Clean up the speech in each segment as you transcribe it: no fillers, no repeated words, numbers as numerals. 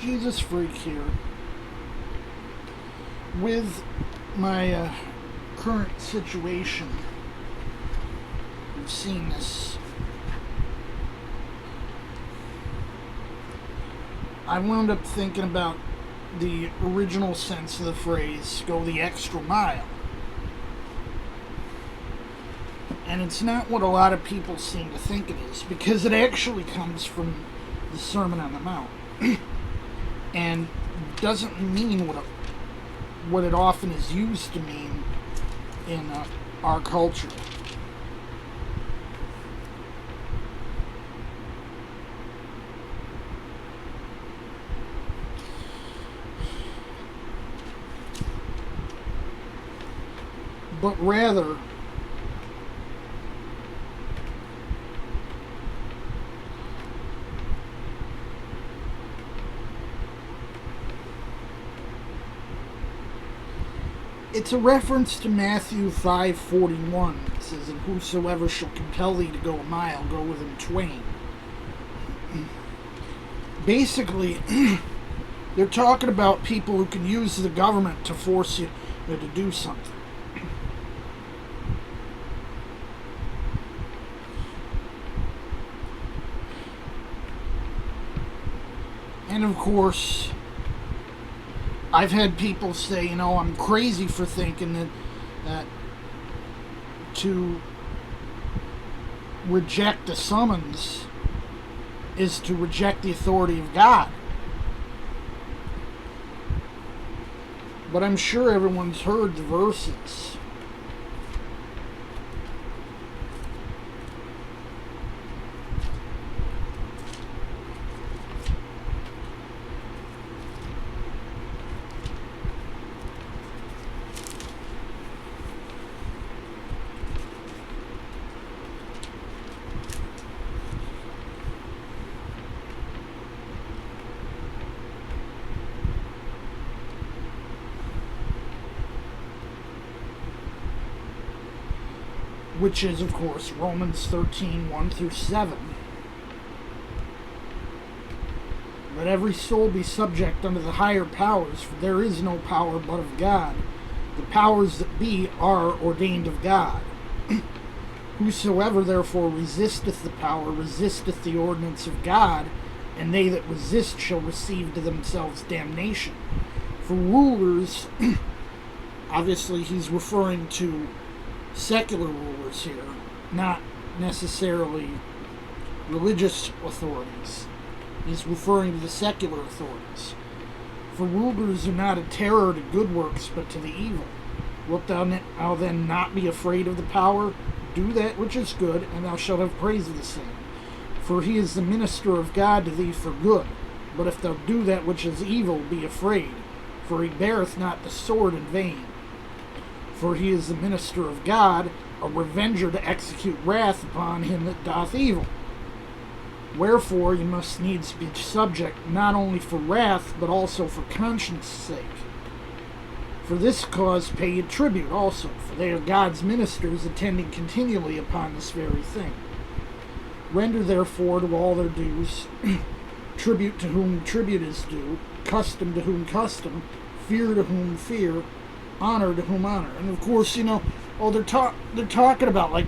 Jesus Freak here with my current situation. You've seen this. I wound up thinking about the original sense of the phrase, go the extra mile. And it's not what a lot of people seem to think it is, because it actually comes from the Sermon on the Mount. And doesn't mean what it often is used to mean in our culture. But rather, it's a reference to Matthew 5:41. It says, "And whosoever shall compel thee to go a mile, go with him twain." Basically, they're talking about people who can use the government to force you to do something. And of course, I've had people say, I'm crazy for thinking that to reject a summons is to reject the authority of God. But I'm sure everyone's heard the verses. Which is, of course, Romans 13:1-7. Let every soul be subject unto the higher powers, for there is no power but of God. The powers that be are ordained of God. Whosoever therefore resisteth the power, resisteth the ordinance of God, and they that resist shall receive to themselves damnation. For rulers, obviously he's referring to secular rulers here, not necessarily religious authorities. He's referring to the secular authorities. For rulers are not a terror to good works, but to the evil. Wilt thou then not be afraid of the power? Do that which is good, and thou shalt have praise of the same. For he is the minister of God to thee for good. But if thou do that which is evil, be afraid, for he beareth not the sword in vain. For he is the minister of God, a revenger to execute wrath upon him that doth evil. Wherefore you must needs be subject not only for wrath, but also for conscience' sake. For this cause pay ye tribute also, for they are God's ministers, attending continually upon this very thing. Render therefore to all their dues, tribute to whom tribute is due, custom to whom custom, fear to whom fear, honor to whom honor. And of course, they're talking about, like,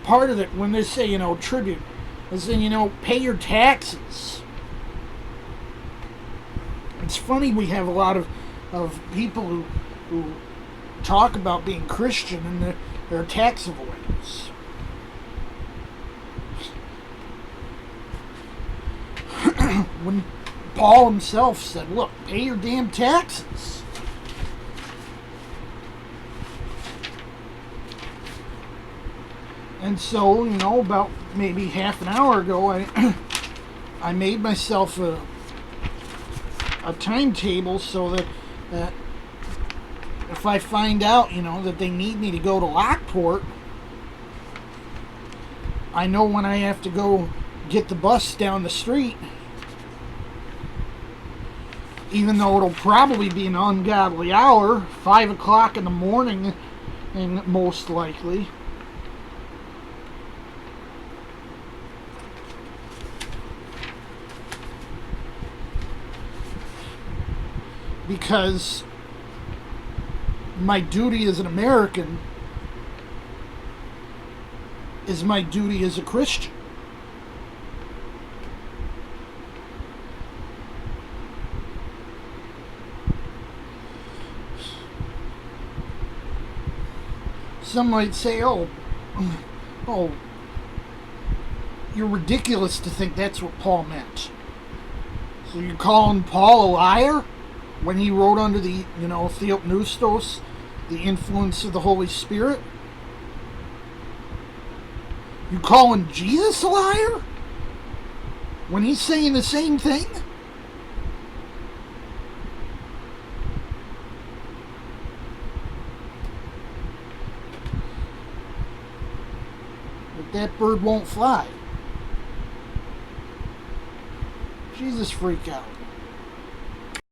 part of it when they say, tribute, is saying, pay your taxes. It's funny, we have a lot of people who talk about being Christian and they're tax avoiders. When Paul himself said, look, pay your damn taxes. And so, about maybe half an hour ago, I made myself a timetable so that if I find out, that they need me to go to Lockport, I know when I have to go get the bus down the street, even though it'll probably be an ungodly hour, 5 o'clock in the morning, and most likely. because my duty as an American is my duty as a Christian. Some might say, oh, you're ridiculous to think that's what Paul meant. So you're calling Paul a liar when he wrote under the, Theopneustos, the influence of the Holy Spirit? You calling Jesus a liar when he's saying the same thing? But that bird won't fly. Jesus freak out.